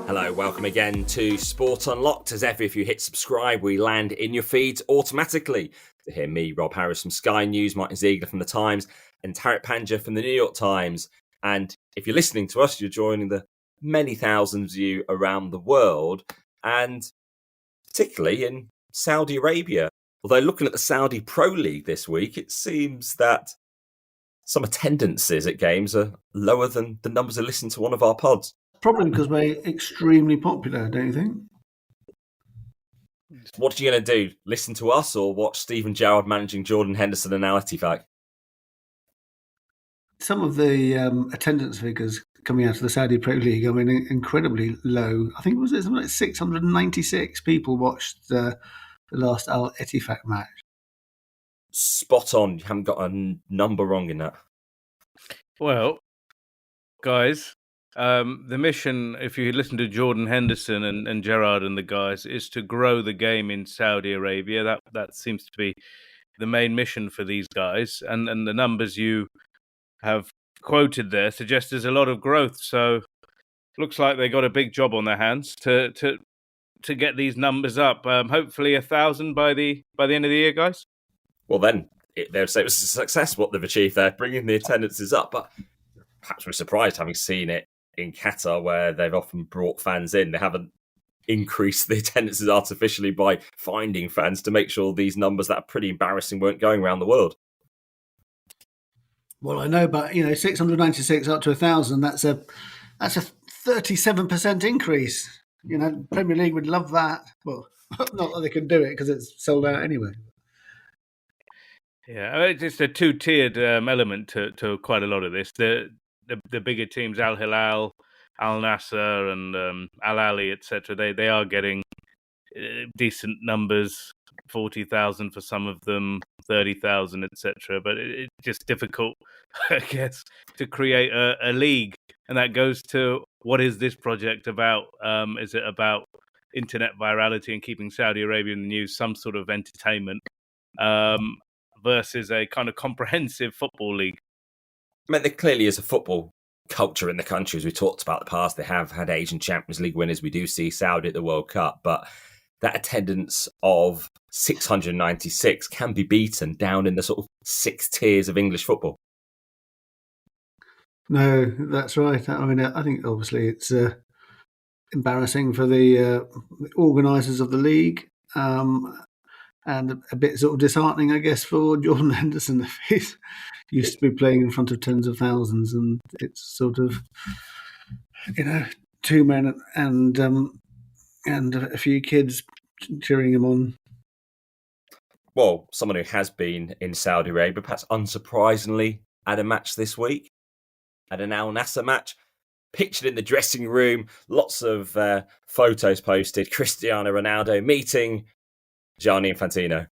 Hello, welcome again to Sport Unlocked. As ever, if you hit subscribe, we land in your feeds automatically. To hear me, Rob Harris from Sky News, Martyn Ziegler from The Times, and Tariq Panja from the New York Times. And if you're listening to us, you're joining the many thousands of you around the world, and particularly in Saudi Arabia. Although looking at the Saudi Pro League this week, it seems that some attendances at games are lower than the numbers that listen to one of our pods. Probably because we're extremely popular, don't you think? What are you going to do? Listen to us or watch Stephen Gerrard managing Jordan Henderson and Al Ettifaq? Some of the attendance figures coming out of the Saudi Pro League, I mean, incredibly low. I think it was something like 696 people watched the last Al Ettifaq match. Spot on. You haven't got a number wrong in that. Well, guys, the mission, if you listen to Jordan Henderson and Gerrard and the guys, is to grow the game in Saudi Arabia. That seems to be the main mission for these guys. And the numbers you have quoted there suggest there's a lot of growth. So looks like they got a big job on their hands to get these numbers up. Hopefully 1,000 by the end of the year, guys. Well, then they'll say it was a success what they've achieved there, bringing the attendances up. But perhaps we're surprised having seen it in Qatar, where they've often brought fans in. They haven't increased the attendances artificially by finding fans to make sure these numbers that are pretty embarrassing weren't going around the world. Well, I know, but 696 up to 1,000. That's a 37% increase. Premier League would love that. Well, not that they can do it because it's sold out anyway. Yeah, it's a two-tiered element to quite a lot of this. The bigger teams, Al Hilal, Al Nassr, and Al Ali, etc. They are getting decent numbers, 40,000 for some of them, 30,000, etc. But it's just difficult, I guess, to create a league, and that goes to what is this project about? Is it about internet virality and keeping Saudi Arabia in the news, some sort of entertainment, versus a kind of comprehensive football league? I mean, there clearly is a football culture in the country, as we talked about in the past. They have had Asian Champions League winners. We do see Saudi at the World Cup, but that attendance of 696 can be beaten down in the sort of 6 tiers of English football. No, that's right. I mean, I think obviously it's embarrassing for the organisers of the league, and a bit sort of disheartening, I guess, for Jordan Henderson. He's used to be playing in front of tens of thousands, and it's sort of, 2 men and a few kids cheering him on. Well, someone who has been in Saudi Arabia, perhaps unsurprisingly, at a match this week, at an Al Nassr match, pictured in the dressing room, lots of photos posted, Cristiano Ronaldo meeting Gianni Infantino.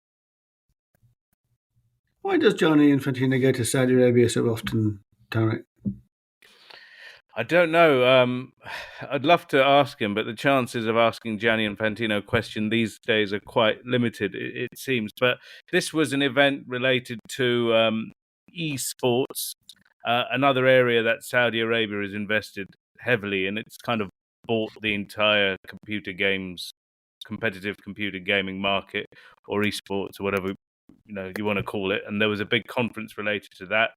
Why does Gianni Infantino go to Saudi Arabia so often, Tariq? I don't know. I'd love to ask him, but the chances of asking Gianni Infantino a question these days are quite limited, it seems. But this was an event related to esports, another area that Saudi Arabia has invested heavily in. It's kind of bought the entire competitive computer gaming market, or esports, or whatever you want to call it. And there was a big conference related to that,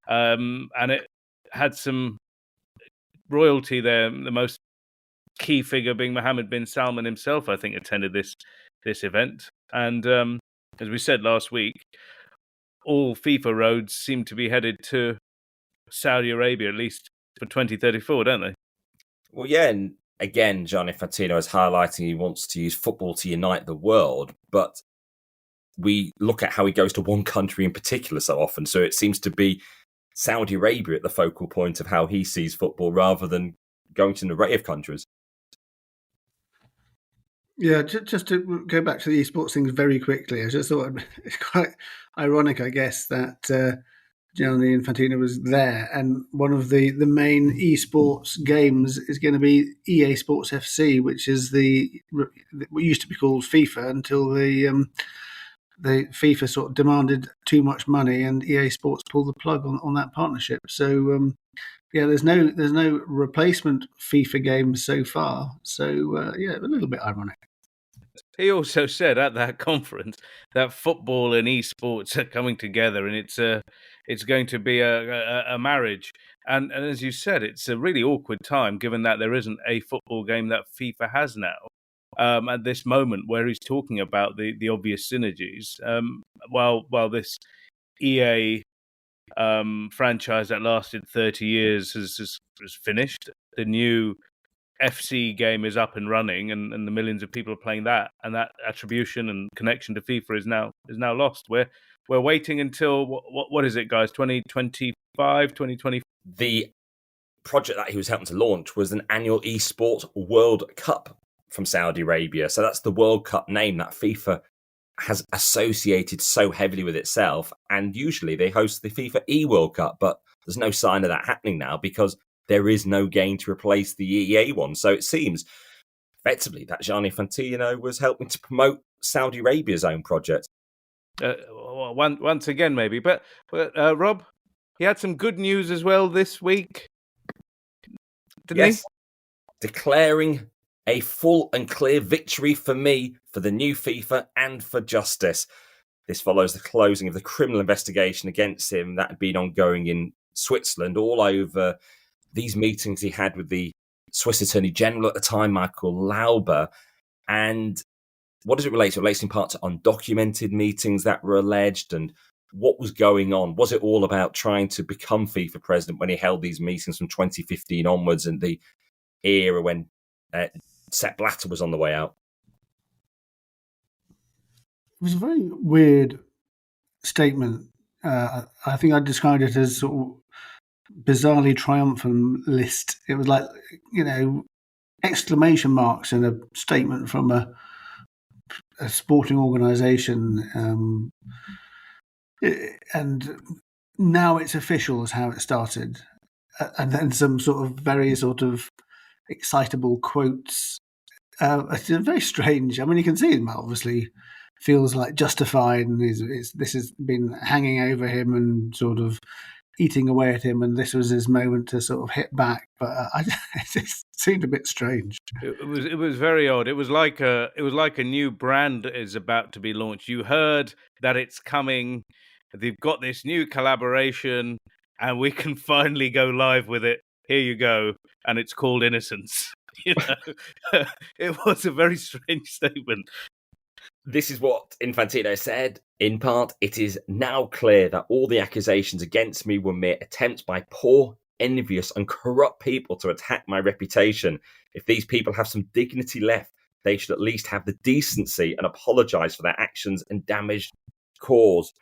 and it had some royalty there. The most key figure being Mohammed bin Salman himself, I think, attended this event. And as we said last week, all FIFA roads seem to be headed to Saudi Arabia, at least for 2034, don't they? Well, yeah, and again, Gianni Infantino is highlighting he wants to use football to unite the world, but we look at how he goes to one country in particular so often, so it seems to be Saudi Arabia at the focal point of how he sees football rather than going to an array of countries. Yeah, just to go back to the esports things very quickly, I just thought it's quite ironic, I guess, that Gianni Infantino was there, and one of the main esports games is going to be EA Sports FC, which is what used to be called FIFA until the FIFA sort of demanded too much money, and EA Sports pulled the plug on that partnership. So Yeah, there's no replacement FIFA games so far. So yeah, a little bit ironic. He also said at that conference that football and esports are coming together, and it's going to be a marriage. And as you said, it's a really awkward time given that there isn't a football game that FIFA has now. At this moment, where he's talking about the obvious synergies, while this EA franchise that lasted 30 years has finished, the new FC game is up and running, and the millions of people are playing that, and that attribution and connection to FIFA is now lost. We're waiting until what is it, guys? 2025, 2020. The project that he was helping to launch was an annual esports World Cup from Saudi Arabia. So that's the World Cup name that FIFA has associated so heavily with itself. And usually they host the FIFA E-World Cup, but there's no sign of that happening now because there is no game to replace the EA one. So it seems effectively that Gianni Infantino was helping to promote Saudi Arabia's own project. Once again, maybe. But Rob, he had some good news as well this week, didn't he? Declaring a full and clear victory for me, for the new FIFA, and for justice. This follows the closing of the criminal investigation against him that had been ongoing in Switzerland all over these meetings he had with the Swiss Attorney General at the time, Michael Lauber. And what does it relate to? It relates in part to undocumented meetings that were alleged and what was going on. Was it all about trying to become FIFA president when he held these meetings from 2015 onwards and the era when Sepp Blatter was on the way out? It was a very weird statement. I think I described it as sort of bizarrely triumphalist. It was like, exclamation marks in a statement from a sporting organisation. And now it's official is how it started. And then some sort of very sort of excitable quotes. It's very strange. I mean, you can see him obviously feels like justified, and this has been hanging over him and sort of eating away at him, and this was his moment to sort of hit back. But it seemed a bit strange. It was very odd. It was like a new brand is about to be launched. You heard that it's coming. They've got this new collaboration, and we can finally go live with it. Here you go, and it's called Innocence. It was a very strange statement. This is what Infantino said. In part, it is now clear that all the accusations against me were mere attempts by poor, envious and corrupt people to attack my reputation. If these people have some dignity left, they should at least have the decency and apologise for their actions and damage caused.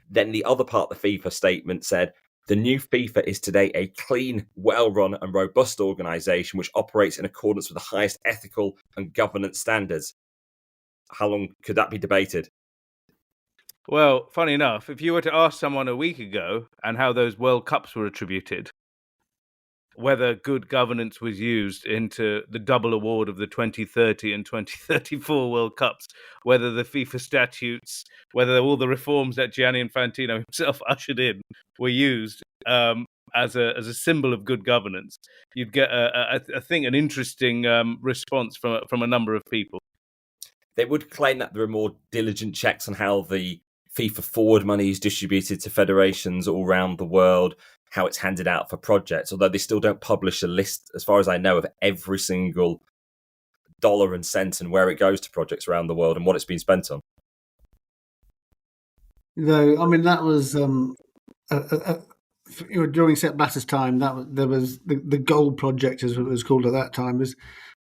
Then the other part of the FIFA statement said, the new FIFA is today a clean, well-run and robust organisation which operates in accordance with the highest ethical and governance standards. How long could that be debated? Well, funny enough, if you were to ask someone a week ago and how those World Cups were attributed, whether good governance was used into the double award of the 2030 and 2034 World Cups, whether the FIFA statutes, whether all the reforms that Gianni Infantino himself ushered in were used as a symbol of good governance, you'd get, I think, an interesting response from a number of people. They would claim that there are more diligent checks on how the FIFA forward money is distributed to federations all around the world, how it's handed out for projects, although they still don't publish a list, as far as I know, of every single dollar and cent and where it goes to projects around the world and what it's been spent on. Though, I mean, that was during Sepp Blatter's time. There was the Gold Project, as it was called at that time, was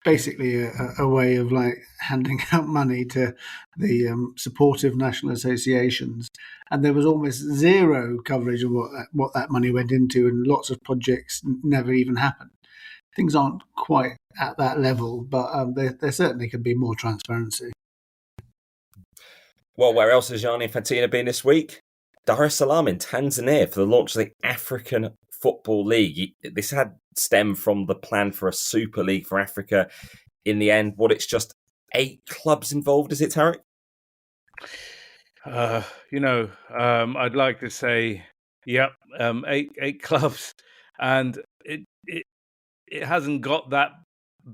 basically a way of like handing out money to the supportive national associations, and there was almost zero coverage of what that money went into, and lots of projects never even happened. Things aren't quite at that level, but there certainly could be more transparency. Well, where else has Gianni Infantino been this week? Dar es Salaam in Tanzania for the launch of the African Football League. This had stemmed from the plan for a Super League for Africa. In the end, it's just 8 clubs involved, is it, Tariq? I'd like to say, yep, 8 clubs. And, it hasn't got that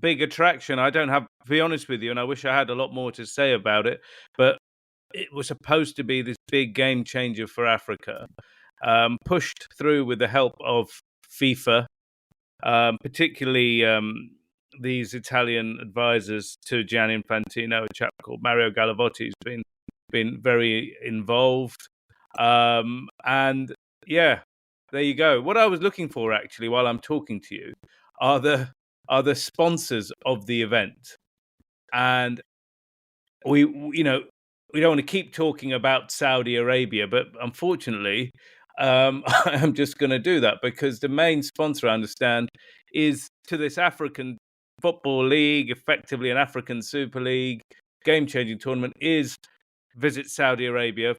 big attraction. I don't have, to be honest with you, and I wish I had a lot more to say about it, but it was supposed to be this big game changer for Africa, pushed through with the help of FIFA, particularly these Italian advisors to Gianni Infantino, a chap called Mario Galavotti, who's been very involved. And yeah, there you go. What I was looking for, actually, while I'm talking to you, are the sponsors of the event. And we don't want to keep talking about Saudi Arabia, but unfortunately, I'm just going to do that because the main sponsor, I understand, is to this African Football League, effectively an African Super League, game-changing tournament, is Visit Saudi Arabia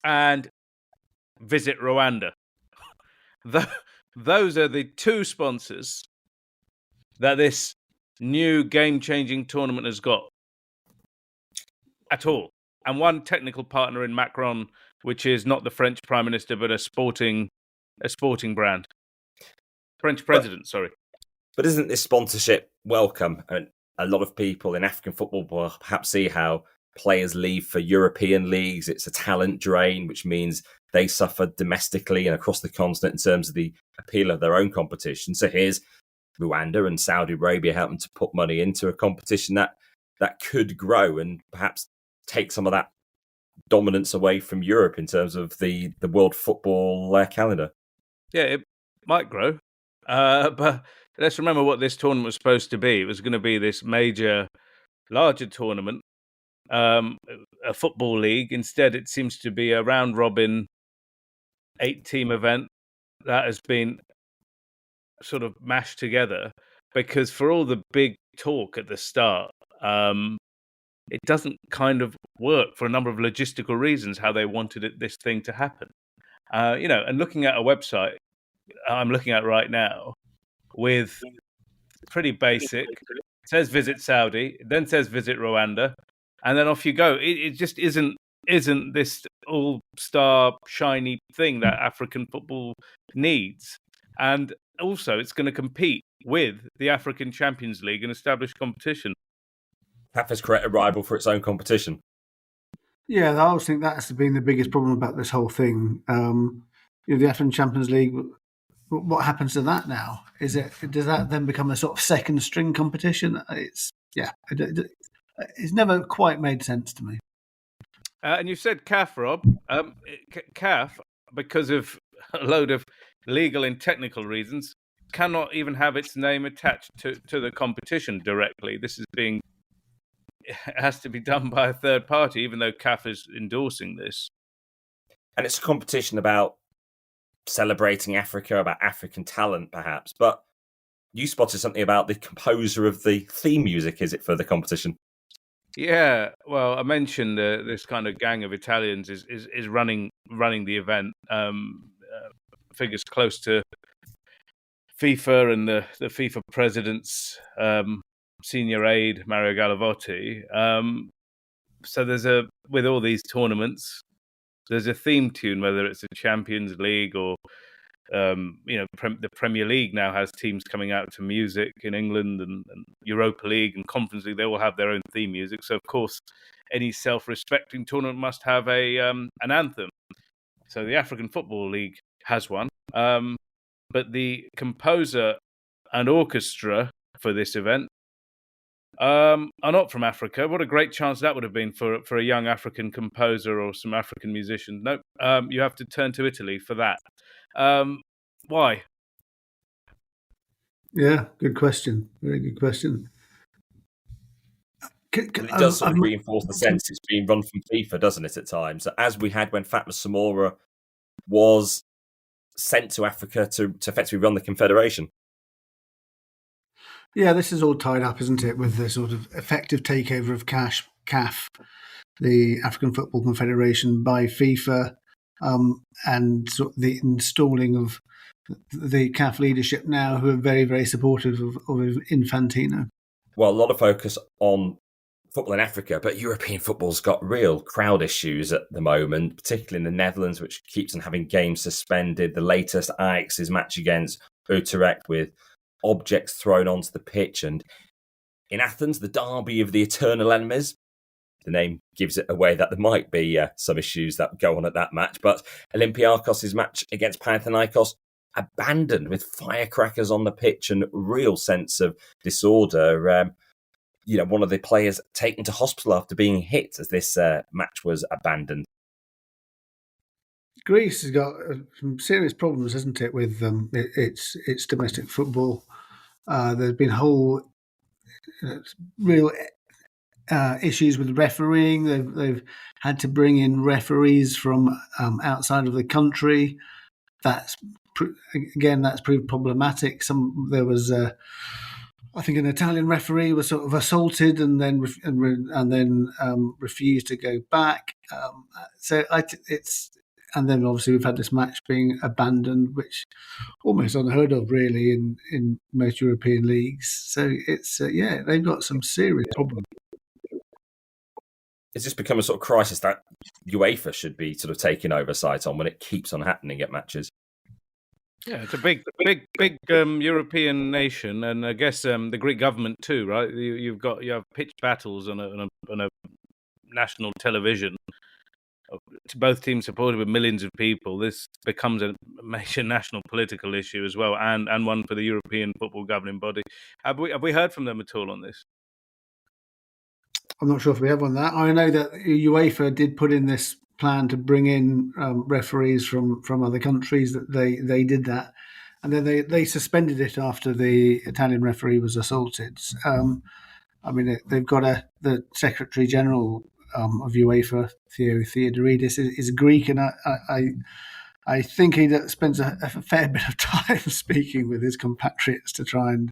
and Visit Rwanda. Those are the two sponsors that this new game-changing tournament has got at all. And one technical partner in Macron, which is not the French Prime Minister, but a sporting brand. French president, sorry. But isn't this sponsorship welcome? I mean, a lot of people in African football will perhaps see how players leave for European leagues. It's a talent drain, which means they suffer domestically and across the continent in terms of the appeal of their own competition. So here's Rwanda and Saudi Arabia helping to put money into a competition that could grow and perhaps take some of that dominance away from Europe in terms of the world football calendar. Yeah, it might grow. But let's remember what this tournament was supposed to be. It was going to be this larger tournament, a football league. Instead, it seems to be a round-robin 8-team event that has been sort of mashed together because for all the big talk at the start, it doesn't kind of work for a number of logistical reasons how they wanted this thing to happen. And looking at a website I'm looking at right now with pretty basic, it says Visit Saudi, then says Visit Rwanda, and then off you go. It just isn't this all-star shiny thing that African football needs. And also it's going to compete with the African Champions League, an established competition. CAF has created a rival for its own competition. Yeah, I always think that's been the biggest problem about this whole thing. The African Champions League, what happens to that now? Does that then become a sort of second string competition? It's never quite made sense to me. And you said CAF, Rob. CAF, because of a load of legal and technical reasons, cannot even have its name attached to the competition directly. It has to be done by a third party, even though CAF is endorsing this. And it's a competition about celebrating Africa, about African talent, perhaps. But you spotted something about the composer of the theme music, is it, for the competition? Yeah, well, I mentioned this kind of gang of Italians is running the event. Figures close to FIFA and the FIFA president's senior aide, Mario Galavotti. So with all these tournaments, there's a theme tune, whether it's a Champions League or the Premier League now has teams coming out to music in England, and Europa League and Conference League. They all have their own theme music. So of course, any self-respecting tournament must have an anthem. So the African Football League has one, but the composer and orchestra for this event are not from Africa. What a great chance that would have been for a young African composer or some African musician. Nope, you have to turn to Italy for that. Why? Yeah, good question. Very good question. It does sort of reinforce the sense it's being run from FIFA, doesn't it, at times? So as we had when Fatma Samora was sent to Africa to effectively run the Confederation. Yeah, this is all tied up, isn't it, with the sort of effective takeover of CAF, the African Football Confederation, by FIFA, and sort of the installing of the CAF leadership now, who are very, very supportive of Infantino. Well, a lot of focus on football in Africa, but European football's got real crowd issues at the moment, particularly in the Netherlands, which keeps on having games suspended. The latest Ajax's match against Utrecht with objects thrown onto the pitch. And in Athens, the derby of the eternal enemies. The name gives it away that there might be some issues that go on at that match. But Olympiakos' match against Panathinaikos abandoned with firecrackers on the pitch and real sense of disorder. One of the players taken to hospital after being hit as this match was abandoned. Greece has got some serious problems, hasn't it, with its domestic football. There's been whole real issues with refereeing. They've had to bring in referees from outside of the country. That's proved problematic. There was, I think, an Italian referee was sort of assaulted and then refused to go back. And then obviously we've had this match being abandoned, which almost unheard of really in most European leagues. So it's they've got some serious problems. It's just become a sort of crisis that UEFA should be sort of taking oversight on when it keeps on happening at matches. Yeah, it's a big European nation, and I guess the Greek government too, right? You have pitched battles on a national television. Both teams supported with millions of people. This becomes a major national political issue as well, and one for the European football governing body. Have we heard from them at all on this? I'm not sure if we have on that. I know that UEFA did put in this plan to bring in referees from other countries. That they did that, and then they suspended it after the Italian referee was assaulted. They've got the Secretary General of UEFA, Theodoridis, is Greek, and I think he spends a fair bit of time speaking with his compatriots to try and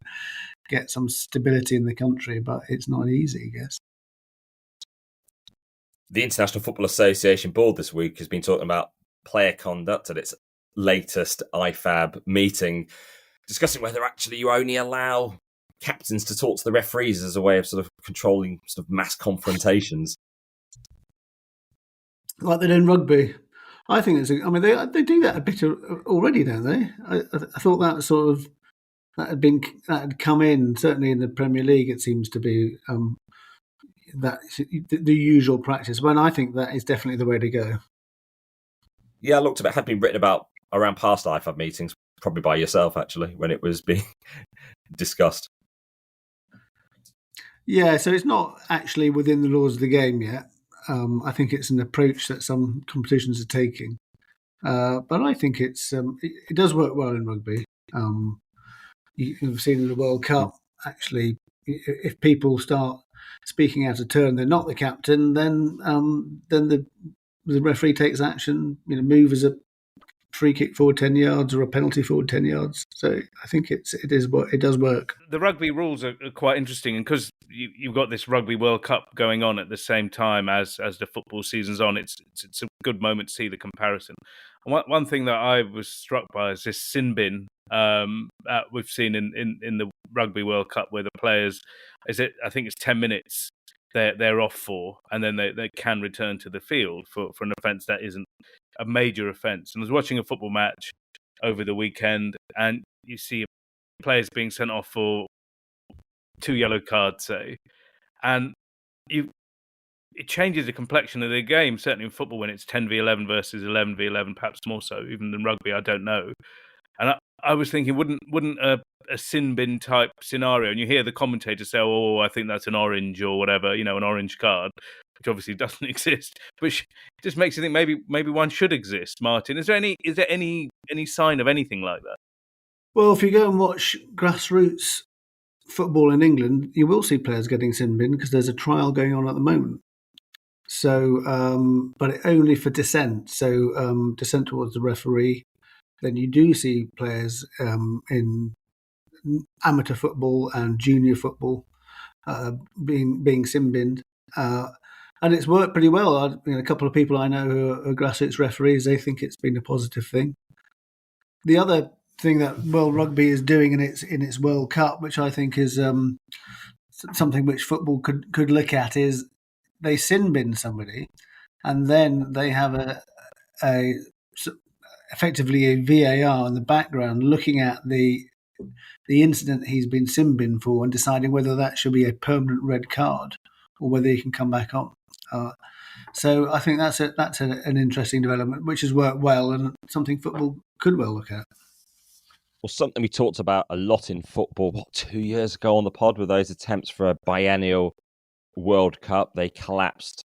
get some stability in the country, but it's not easy, I guess. The International Football Association board this week has been talking about player conduct at its latest IFAB meeting, discussing whether actually you only allow captains to talk to the referees as a way of sort of controlling sort of mass confrontations. Like they do in rugby. I think they do that a bit already, don't they? I thought that had come in, certainly in the Premier League. It seems to be that the usual practice. When I think that is definitely the way to go. Yeah, I looked at it. It had been written about around past IFAB meetings, probably by yourself actually, when it was being discussed. Yeah, so it's not actually within the laws of the game yet. I think it's an approach that some competitions are taking, but I think it does work well in rugby. You've seen in the World Cup, actually, if people start speaking out of turn, they're not the captain, then the referee takes action. Move as a free kick forward 10 yards or a penalty forward 10 yards. So I think it does work. The rugby rules are quite interesting, and because you've got this Rugby World Cup going on at the same time as the football season's on, it's a good moment to see the comparison. And one thing that I was struck by is this sin bin that we've seen in the Rugby World Cup, where the players, I think it's 10 minutes they're off for, and then they can return to the field for an offence that isn't a major offence. And I was watching a football match over the weekend, and you see players being sent off for 2 yellow cards, say, and it changes the complexion of the game, certainly in football when it's 10v11 versus 11v11, perhaps more so even than rugby, I don't know. And I was thinking, wouldn't a sin bin type scenario, and you hear the commentators say, "Oh, I think that's an orange or whatever," an orange card, which obviously doesn't exist, which just makes you think maybe one should exist. Martyn, is there any sign of anything like that? Well, if you go and watch grassroots football in England, you will see players getting sin bin because there's a trial going on at the moment. So, but only for dissent. So, dissent towards the referee. Then you do see players in amateur football and junior football being sin binned, and it's worked pretty well. A couple of people I know who are grassroots referees, they think it's been a positive thing. The other thing that World Rugby is doing in its World Cup, which I think is something which football could look at, is they sin bin somebody, and then they have effectively a VAR in the background looking at the incident he's been sin-binned for and deciding whether that should be a permanent red card or whether he can come back on. So I think that's an interesting development, which has worked well and something football could well look at. Well, something we talked about a lot in football, 2 years ago on the pod, were those attempts for a biennial World Cup. They collapsed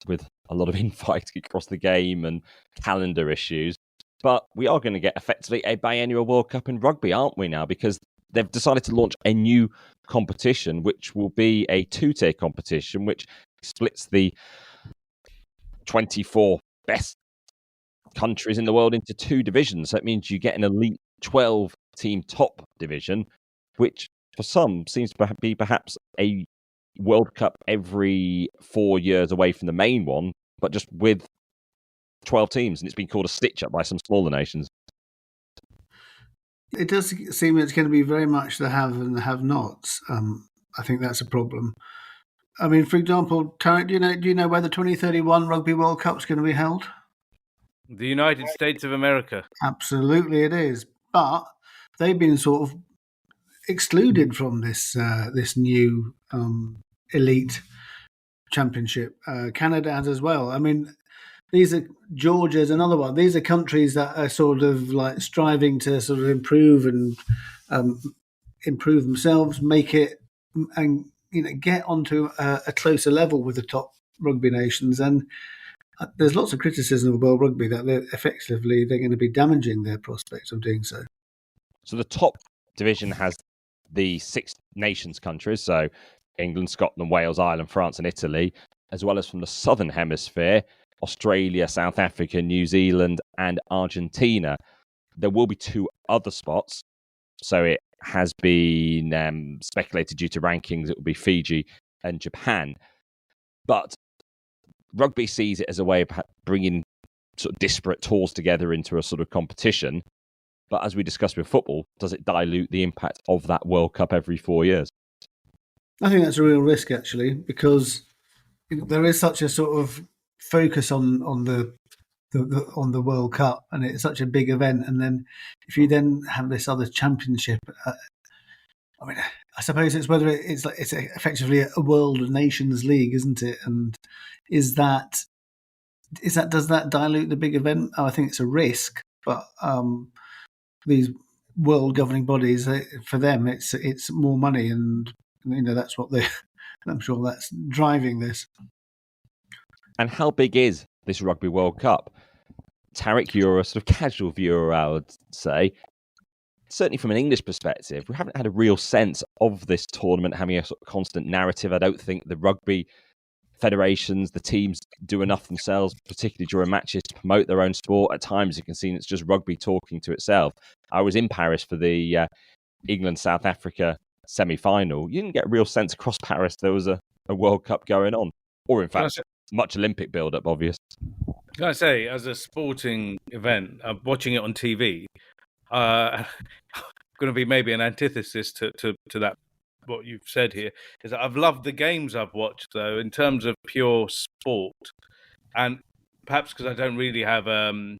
with a lot of infighting across the game and calendar issues. But we are going to get effectively a biennial World Cup in rugby, aren't we now? Because they've decided to launch a new competition, which will be a two-tier competition, which splits the 24 best countries in the world into two divisions. So that means you get an elite 12-team top division, which for some seems to be perhaps a World Cup every 4 years away from the main one, but just with 12 teams, and it's been called a stitch-up by some smaller nations. It does seem it's going to be very much the have and the have-nots. I think that's a problem. I mean, for example, Tariq, do you know where the 2031 Rugby World Cup is going to be held? The United States of America. Absolutely, it is. But they've been sort of excluded from this new elite championship. Canada has as well. I mean, these are Georgia's another one. These are countries that are sort of like striving to sort of improve and improve themselves, make it and get onto a closer level with the top rugby nations. And there's lots of criticism of World Rugby that they're going to be damaging their prospects of doing so. So the top division has the 6 nations countries, so England, Scotland, Wales, Ireland, France and Italy, as well as from the southern hemisphere, Australia, South Africa, New Zealand and Argentina. There will be 2 other spots. So it has been speculated due to rankings, it will be Fiji and Japan. But rugby sees it as a way of bringing sort of disparate tours together into a sort of competition. But as we discussed with football, does it dilute the impact of that World Cup every 4 years? I think that's a real risk, actually, because there is such a sort of focus on the World Cup, and it's such a big event. And then if you then have this other championship, I mean, I suppose it's whether it's effectively a World Nations League, isn't it? And does that dilute the big event? Oh, I think it's a risk, but these world governing bodies, for them, it's more money, and that's what I'm sure that's driving this. And how big is this Rugby World Cup? Tariq, you're a sort of casual viewer, I would say. Certainly from an English perspective, we haven't had a real sense of this tournament having a sort of constant narrative. I don't think the rugby federations, the teams do enough themselves, particularly during matches, to promote their own sport. At times you can see it's just rugby talking to itself. I was in Paris for the England-South Africa semi-final. You didn't get a real sense across Paris there was a World Cup going on. Or in fact, much Olympic build-up, obvious. Can I say, as a sporting event, watching it on TV, going to be maybe an antithesis to that, what you've said here, is that I've loved the games I've watched, though, in terms of pure sport. And perhaps because I don't really have a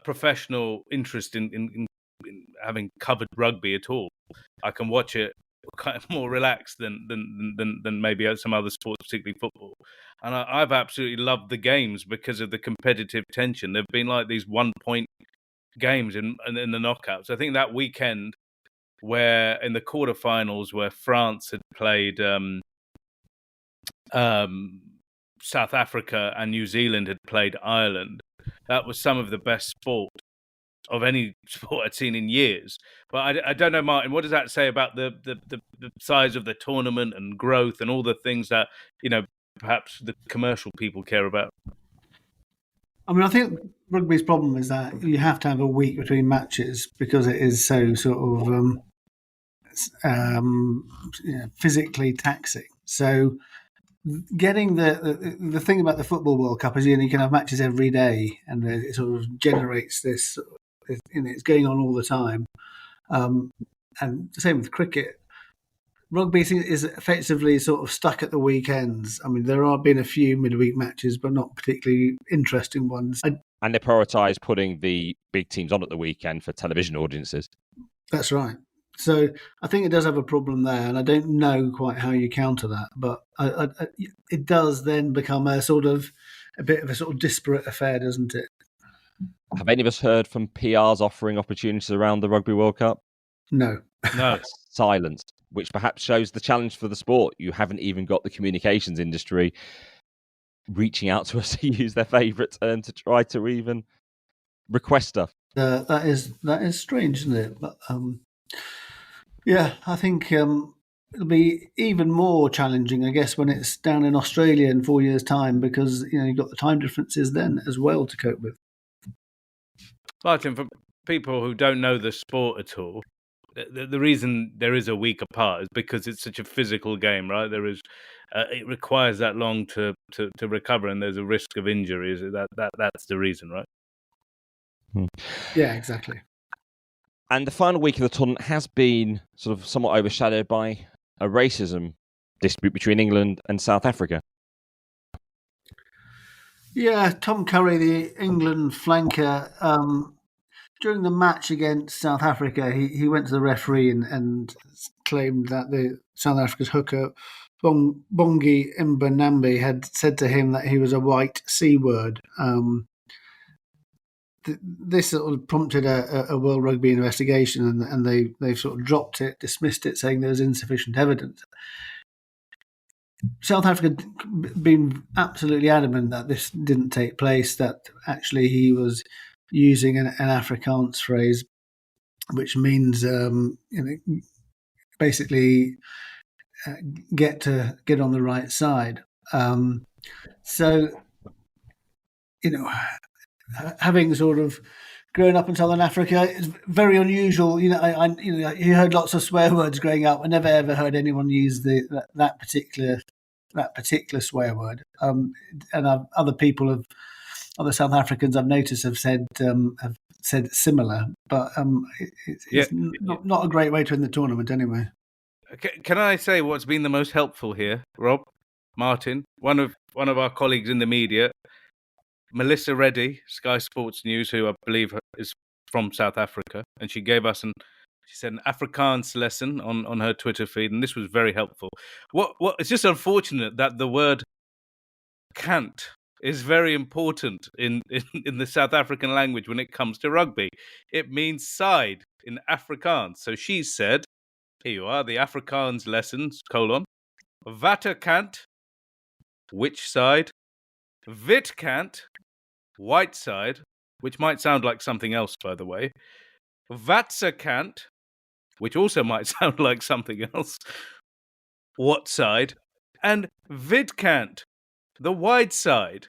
professional interest in having covered rugby at all, I can watch it kind of more relaxed than maybe some other sports, particularly football. And I've absolutely loved the games because of the competitive tension. They've been like these 1-point games in the knockouts. I think that weekend, where in the quarterfinals, where France had played South Africa and New Zealand had played Ireland, that was some of the best sport of any sport I'd seen in years. But I don't know, Martyn, what does that say about the size of the tournament and growth and all the things that, perhaps the commercial people care about? I mean, I think rugby's problem is that you have to have a week between matches because it is so sort of physically taxing. So getting the thing about the Football World Cup is you can have matches every day, and it sort of generates this. It's going on all the time, and the same with cricket. Rugby is effectively sort of stuck at the weekends. I mean, there have been a few midweek matches, but not particularly interesting ones. And they prioritise putting the big teams on at the weekend for television audiences. That's right. So I think it does have a problem there, and I don't know quite how you counter that. But it does then become a bit of a sort of disparate affair, doesn't it? Have any of us heard from PRs offering opportunities around the Rugby World Cup? No. Silence, which perhaps shows the challenge for the sport. You haven't even got the communications industry reaching out to us to use their favourite term to try to even request stuff. That is strange, isn't it? But yeah, I think it'll be even more challenging, I guess, when it's down in Australia in 4 years' time, because you've got the time differences then as well to cope with. Martyn, for people who don't know the sport at all, the reason there is a week apart is because it's such a physical game, right? There is, it requires that long to recover, and there's a risk of injuries. That's the reason, right? Yeah, exactly. And the final week of the tournament has been sort of somewhat overshadowed by a racism dispute between England and South Africa. Yeah, Tom Curry, the England flanker, during the match against South Africa, he went to the referee and claimed that the South Africa's hooker, Bongi Mbonambi, had said to him that he was a white C-word. This sort of prompted a World Rugby investigation, and they've sort of dropped it, dismissed it, saying there was insufficient evidence. South Africa been absolutely adamant that this didn't take place, that actually he was using an Afrikaans phrase, which means basically get on the right side. So, having sort of grown up in Southern Africa, it's very unusual. You heard lots of swear words growing up. I never ever heard anyone use that particular swear word. And other South Africans I've noticed have said similar, but it's not a great way to end the tournament anyway. Can I say what's been the most helpful here, Rob, Martyn? One of our colleagues in the media, Melissa Reddy, Sky Sports News, who I believe is from South Africa, and she gave us she said an Afrikaans lesson on her Twitter feed, and this was very helpful. What it's just unfortunate that the word "can't" is very important in the South African language when it comes to rugby. It means side in Afrikaans. So she said, here you are, the Afrikaans lessons, : Watter kant, which side? Wit kant, white side, which might sound like something else, by the way. Watse kant, which also might sound like something else. What side? And wit kant, the wide side.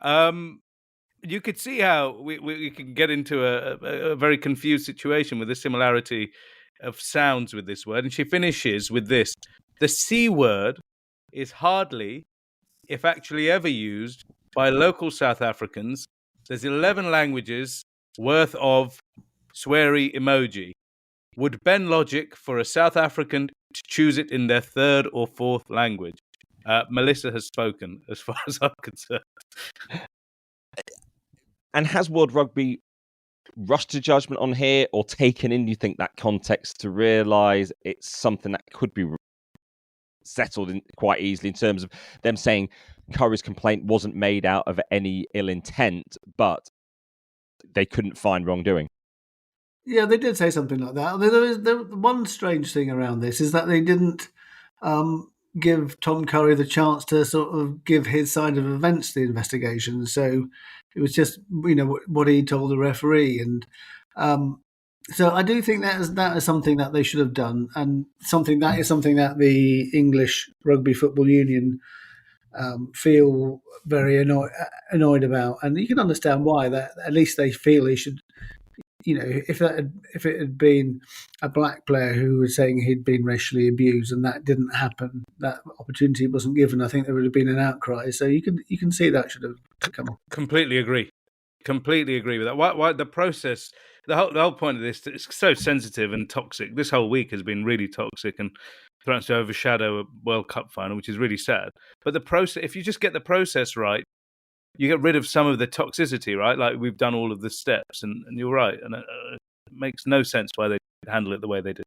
You could see how we can get into a very confused situation with the similarity of sounds with this word. And she finishes with this: the C word is hardly, if actually ever, used by local South Africans. There's 11 languages worth of sweary emoji. Would bend logic for a South African to choose it in their third or fourth language. Melissa has spoken, as far as I'm concerned. And has World Rugby rushed to judgment on here, or taken in, you think, that context to realise it's something that could be settled in quite easily, in terms of them saying Curry's complaint wasn't made out of any ill intent, but they couldn't find wrongdoing? Yeah, they did say something like that. There one strange thing around this is that they didn't give Tom Curry the chance to sort of give his side of events to the investigation. So it was just, what he told the referee. And so I do think that is something that they should have done, and something that the English Rugby Football Union feel very annoyed about. And you can understand why. That at least they feel he should. If it had been a black player who was saying he'd been racially abused and that didn't happen, that opportunity wasn't given, I think there would have been an outcry. So you can see that should have come on. Completely agree with that. Why the process? The whole point of this is so sensitive and toxic. This whole week has been really toxic and threatens to overshadow a World Cup final, which is really sad. But the process, if you just get the process right, you get rid of some of the toxicity, right? Like we've done all of the steps, and you're right, and it makes no sense why they handle it the way they did.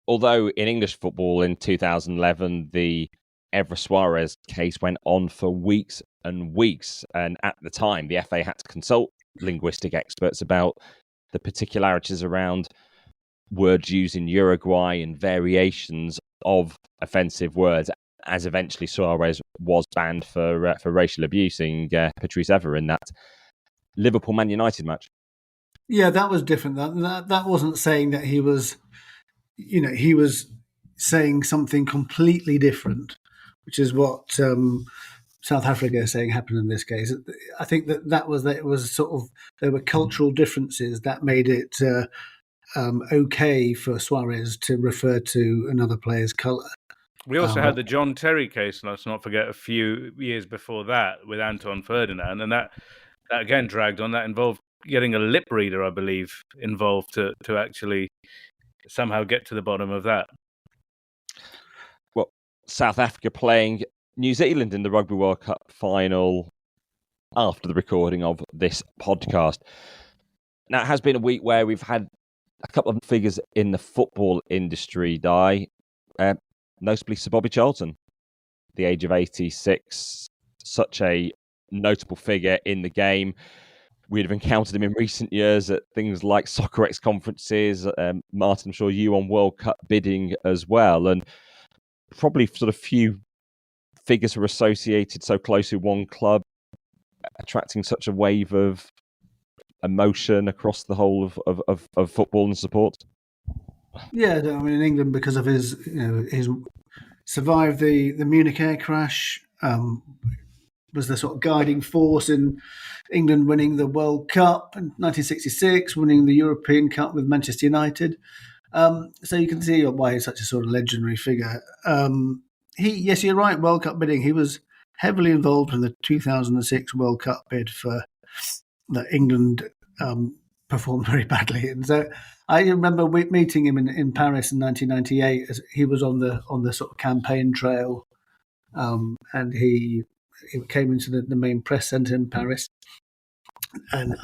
Although in English football in 2011, the Evra Suarez case went on for weeks and weeks, and at the time, the FA had to consult linguistic experts about the particularities around words used in Uruguay and variations of offensive words, as eventually Suarez was banned for racial abusing Patrice Evra in that Liverpool-Man United match. Yeah, that was different. That wasn't saying that he was, he was saying something completely different, which is what South Africa is saying happened in this case. I think that it was sort of, there were cultural differences that made it okay for Suarez to refer to another player's colour. We also had the John Terry case, let's not forget, a few years before that with Anton Ferdinand, and that again dragged on. That involved getting a lip reader, I believe, involved to actually somehow get to the bottom of that. Well, South Africa playing New Zealand in the Rugby World Cup final after the recording of this podcast. Now, it has been a week where we've had a couple of figures in the football industry die, notably Sir Bobby Charlton, the age of 86, such a notable figure in the game. We'd have encountered him in recent years at things like SoccerX conferences. Martyn, I'm sure you on World Cup bidding as well. And probably sort of few figures were associated so closely with one club, attracting such a wave of emotion across the whole of football and support. Yeah, I mean, in England, because of his survived the Munich air crash, was the sort of guiding force in England winning the World Cup in 1966, winning the European Cup with Manchester United. So you can see why he's such a sort of legendary figure. Yes, you're right, World Cup bidding. He was heavily involved in the 2006 World Cup bid for that England performed very badly. And so I remember meeting him in Paris in 1998 as he was on the sort of campaign trail, and he came into the main press centre in Paris. And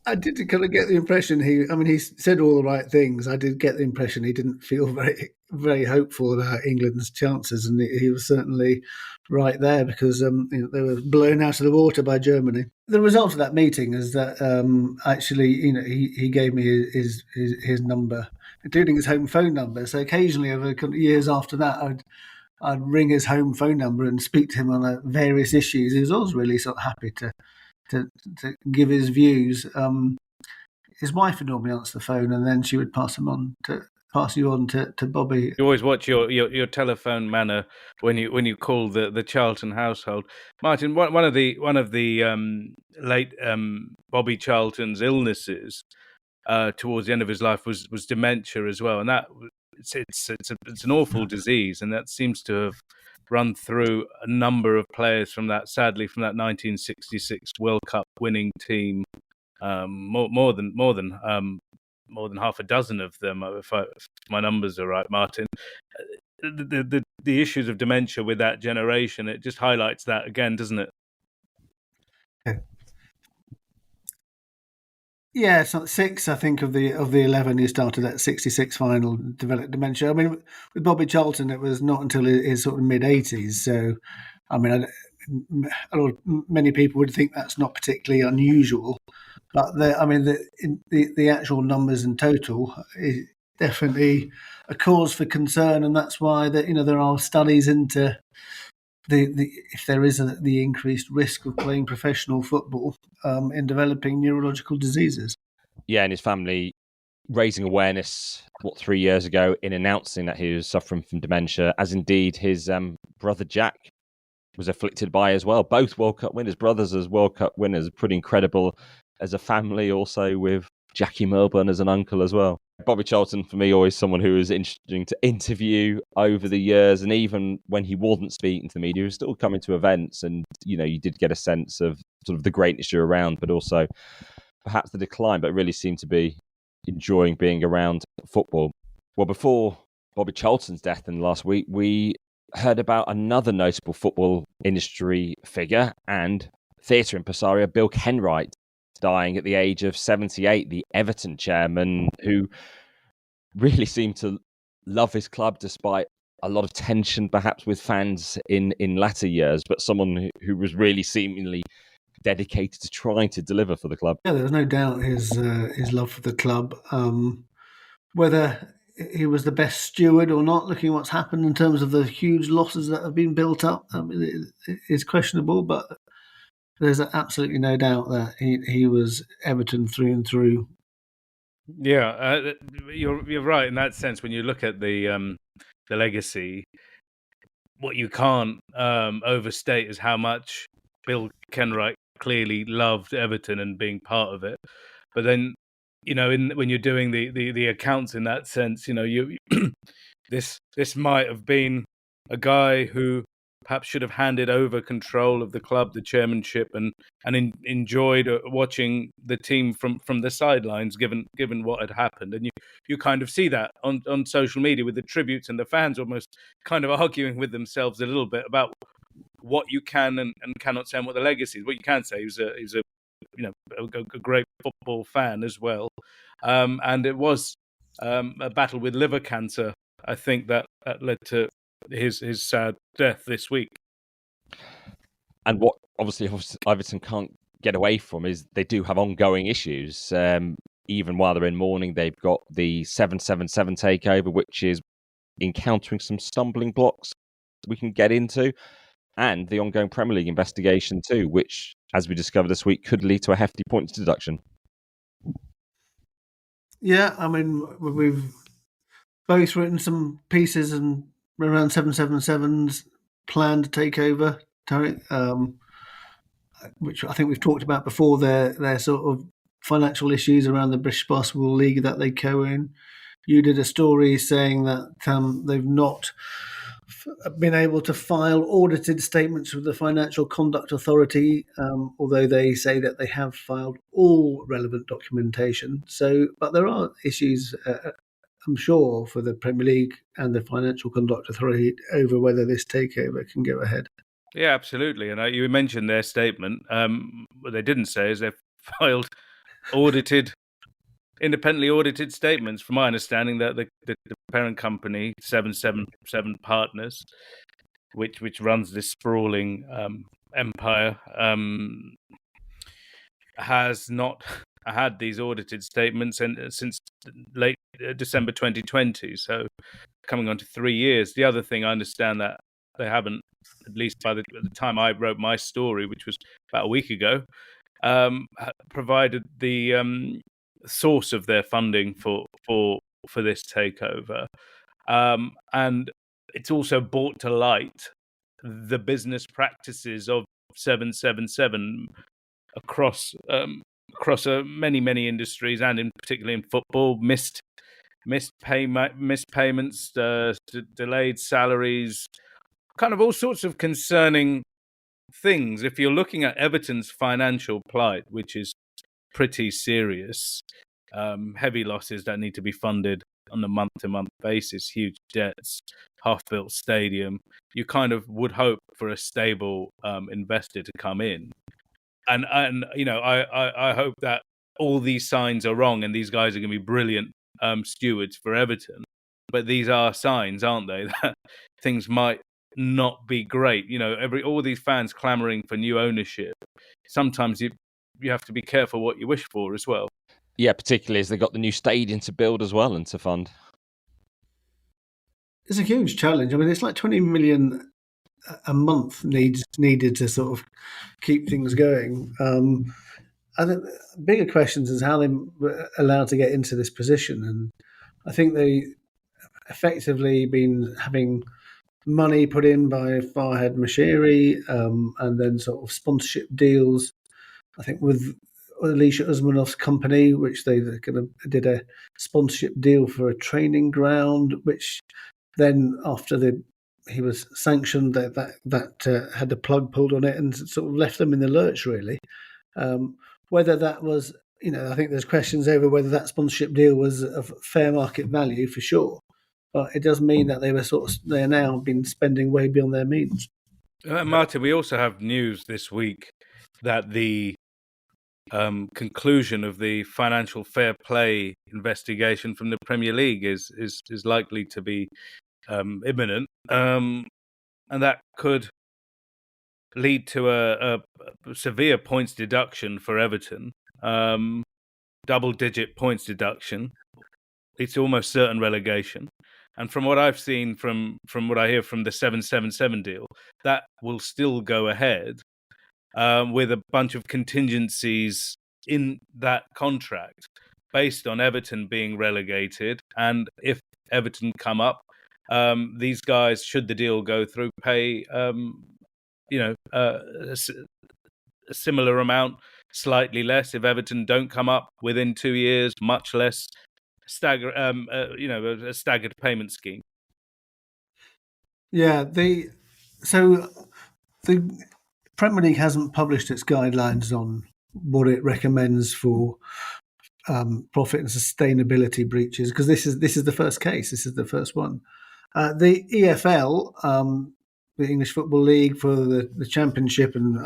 I did kind of get the impression he said all the right things. I did get the impression he didn't feel very, very hopeful about England's chances, and he was certainly right there because they were blown out of the water by Germany. The result of that meeting is that actually, he gave me his number, including his home phone number. So occasionally, over years after that, I'd ring his home phone number and speak to him on various issues. He was always really sort of happy to give his views. His wife would normally answer the phone, and then she would pass you on to Bobby. You always watch your telephone manner when you call the Charlton household. Martyn, one of the late Bobby Charlton's illnesses towards the end of his life was dementia as well, and that it's an awful disease, and that seems to have run through a number of players from that 1966 World Cup winning team. More than half a dozen of them, if my numbers are right, Martyn. The issues of dementia with that generation, it just highlights that again, doesn't it? Yeah, so 6, I think, of the 11 who started that 66 final developed dementia. I mean, with Bobby Charlton, it was not until his sort of mid-80s. So, I mean, many people would think that's not particularly unusual. But the actual numbers in total is definitely a cause for concern, and that's why there are studies into if there is the increased risk of playing professional football in developing neurological diseases. Yeah, and his family raising awareness 3 years ago in announcing that he was suffering from dementia, as indeed his brother Jack was afflicted by as well. Both World Cup winners, brothers as World Cup winners, pretty incredible as a family, also with Jackie Milburn as an uncle as well. Bobby Charlton, for me, always someone who was interesting to interview over the years, and even when he wasn't speaking to the media, he was still coming to events, and you did get a sense of sort of the greatness you're around, but also perhaps the decline, but really seemed to be enjoying being around football. Well, before Bobby Charlton's death in the last week, we heard about another notable football industry figure and theatre impresario Bill Kenwright dying at the age of 78, the Everton chairman, who really seemed to love his club despite a lot of tension perhaps with fans in latter years, but someone who was really seemingly dedicated to trying to deliver for the club. Yeah, there was no doubt his love for the club. Whether he was the best steward or not, looking at what's happened in terms of the huge losses that have been built up, it is questionable, but there's absolutely no doubt that he was Everton through and through. Yeah, you're right in that sense. When you look at the legacy, what you can't overstate is how much Bill Kenwright clearly loved Everton and being part of it. But then, when you're doing the accounts in that sense, you this might have been a guy who perhaps should have handed over control of the club, the chairmanship, and enjoyed watching the team from the sidelines, given what had happened. And you kind of see that on social media with the tributes and the fans almost kind of arguing with themselves a little bit about what you can and cannot say and what the legacy is. What you can say, he was a great football fan as well, and it was a battle with liver cancer, I think, that led to his sad death this week. And what obviously Everton can't get away from is they do have ongoing issues. Even while they're in mourning, they've got the 777 takeover, which is encountering some stumbling blocks we can get into, and the ongoing Premier League investigation too, which, as we discovered this week, could lead to a hefty points deduction. Yeah, I mean, we've both written some pieces and around 777's planned takeover, Tariq, which I think we've talked about before. Their sort of financial issues around the British Basketball League that they co-own. You did a story saying that they've not been able to file audited statements with the Financial Conduct Authority, although they say that they have filed all relevant documentation. But there are issues, I'm sure, for the Premier League and the Financial Conduct Authority over whether this takeover can go ahead. Yeah, absolutely. And you mentioned their statement. What they didn't say is they've filed independently audited statements, from my understanding, that the parent company, 777 Partners, which runs this sprawling empire, has not had these audited statements since late December 2020. So coming on to 3 years. The other thing, I understand that they haven't, at least by the time I wrote my story, which was about a week ago, provided the source of their funding for this takeover, and it's also brought to light the business practices of 777 across many industries, and in particularly in football, missed payments, delayed salaries, kind of all sorts of concerning things. If you're looking at Everton's financial plight, which is pretty serious, heavy losses that need to be funded on a month-to-month basis, huge debts, half-built stadium, you kind of would hope for a stable investor to come in. And I hope that all these signs are wrong and these guys are going to be brilliant stewards for Everton. But these are signs, aren't they, that things might not be great. All these fans clamoring for new ownership. Sometimes you have to be careful what you wish for as well. Yeah, particularly as they've got the new stadium to build as well and to fund. It's a huge challenge. I mean, it's like 20 million a month needed to sort of keep things going. I think bigger questions is how they were allowed to get into this position. And I think they effectively been having money put in by Farhad Mashiri, and then sort of sponsorship deals. I think with Alicia Usmanov's company, which they kind of did a sponsorship deal for a training ground, which then after he was sanctioned, that had the plug pulled on it and sort of left them in the lurch, really. Whether that was, I think there's questions over whether that sponsorship deal was of fair market value for sure. But it does mean that they're now been spending way beyond their means. Martyn, we also have news this week that the conclusion of the financial fair play investigation from the Premier League is likely to be imminent, and that could lead to a severe points deduction for Everton, double-digit points deduction. It's almost certain relegation. And from what I've seen, from what I hear from the 777 deal, that will still go ahead with a bunch of contingencies in that contract based on Everton being relegated. And if Everton come up, these guys, should the deal go through, pay a similar amount, slightly less. If Everton don't come up within 2 years, much less. A staggered payment scheme. Yeah, the Premier League hasn't published its guidelines on what it recommends for profit and sustainability breaches, because this is the first case. This is the first one. The EFL, the English Football League, for the Championship and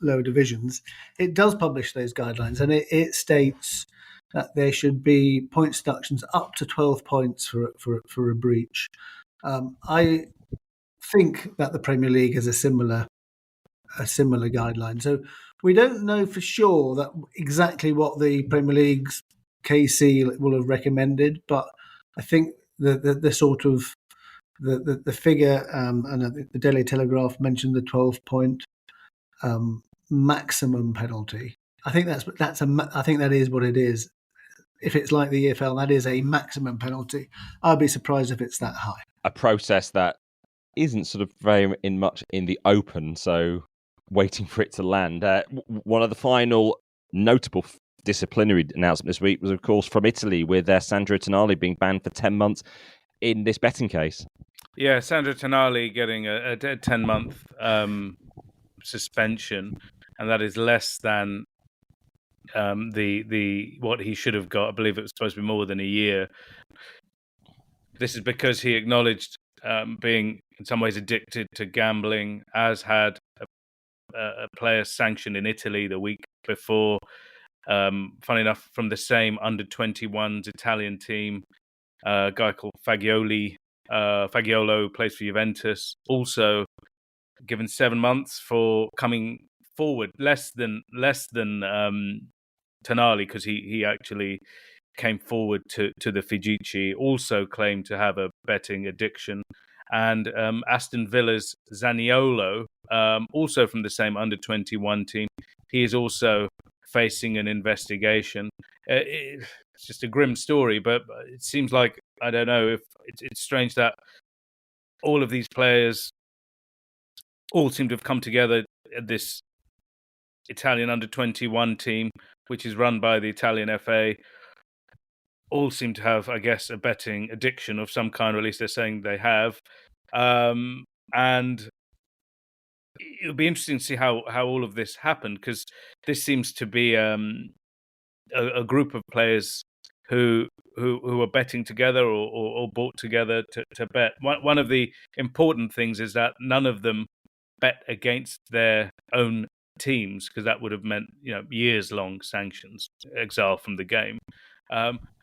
lower divisions, it does publish those guidelines, and it states that there should be points deductions up to 12 points for a breach. I think that the Premier League has a similar guideline. So we don't know for sure that exactly what the Premier League's KC will have recommended, but I think the sort of the figure, and the Daily Telegraph mentioned the 12-point maximum penalty. I think I think that is what it is. If it's like the EFL, that is a maximum penalty. I'd be surprised if it's that high. A process that isn't sort of very much in the open, so waiting for it to land. One of the final notable disciplinary announcements this week was, of course, from Italy, with Sandro Tonali being banned for 10 months in this betting case. Yeah, Sandro Tonali getting a 10-month suspension, and that is less than the what he should have got. I believe it was supposed to be more than a year. This is because he acknowledged being in some ways addicted to gambling, as had a player sanctioned in Italy the week before. Funny enough, from the same under-21s Italian team, a guy called Fagiolo plays for Juventus, also given 7 months for coming forward, less than Tonali, because he actually came forward to the Fijici, also claimed to have a betting addiction. And Aston Villa's Zaniolo, also from the same under-21 team, he is also facing an investigation. It's just a grim story, but it seems like, I don't know, if it's strange that all of these players all seem to have come together at this Italian under-21 team, which is run by the Italian FA. All seem to have, I guess, a betting addiction of some kind, or at least they're saying they have. And it'll be interesting to see how all of this happened, because this seems to be a group of players who are betting together or bought together to bet. One of the important things is that none of them bet against their own teams, because that would have meant years-long sanctions, exile from the game.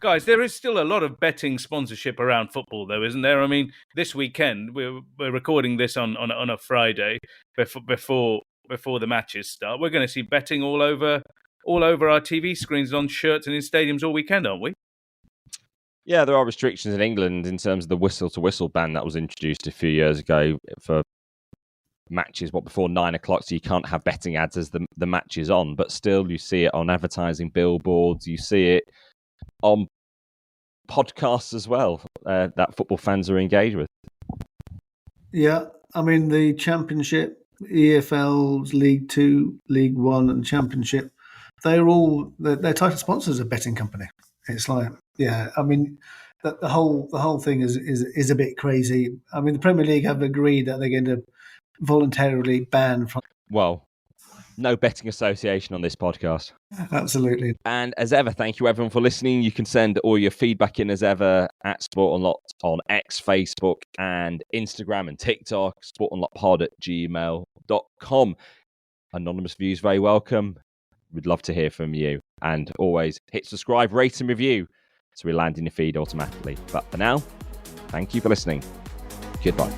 Guys, there is still a lot of betting sponsorship around football, though, isn't there? I mean, this weekend we're recording this on a Friday before the matches start. We're going to see betting all over our TV screens, on shirts, and in stadiums all weekend, aren't we? Yeah, there are restrictions in England in terms of the whistle-to-whistle ban that was introduced a few years ago for matches before 9 o'clock, so you can't have betting ads as the match is on, but still you see it on advertising billboards, you see it on podcasts as well, that football fans are engaged with. Yeah, I mean, the Championship, EFL's League 2, League 1 and Championship, they're title sponsors of betting company. It's like, yeah, I mean, the whole thing is a bit crazy. I mean, the Premier League have agreed that they're going to voluntarily ban from... Well, no betting association on this podcast. Absolutely. And as ever, thank you everyone for listening. You can send all your feedback in as ever at Sport Unlocked on X, Facebook and Instagram and TikTok, sportunlockedpod@gmail.com. Anonymous views very welcome. We'd love to hear from you. And always hit subscribe, rate and review so we land in your feed automatically. But for now, thank you for listening. Goodbye.